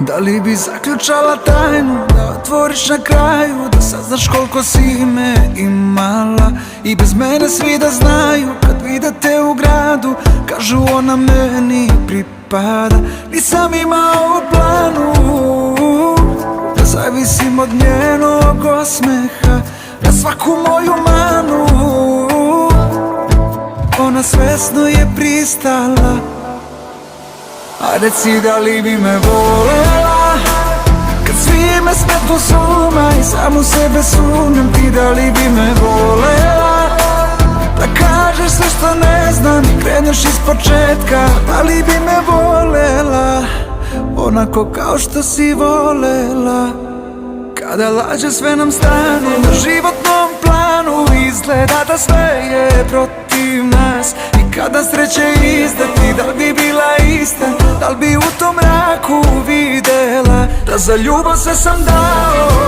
Da li bi zaključala tajnu, da otvoriš na kraju, da saznaš koliko si me imala i bez mene svi da znaju, kad vide te u gradu, kažu ona meni pripada. Nisam imao u planu da zavisim od njenog osmeha, na svaku moju manu. Ona svesno je pristala. A reci da li bi me volela, kad svi me smetnu s uma i samu sebe sumnjam. Ti da li bi me volela, da kažeš sve što ne znam i kreneš iz početka. Da li bi me volela, onako kao što si volela. Kada laže sve nam stranu, na životnom planu izgleda da sve je protiv nas. I kada sreće izdati, da li bi bila ista, da li bi u tom mraku videla da za ljubav sve sam dao.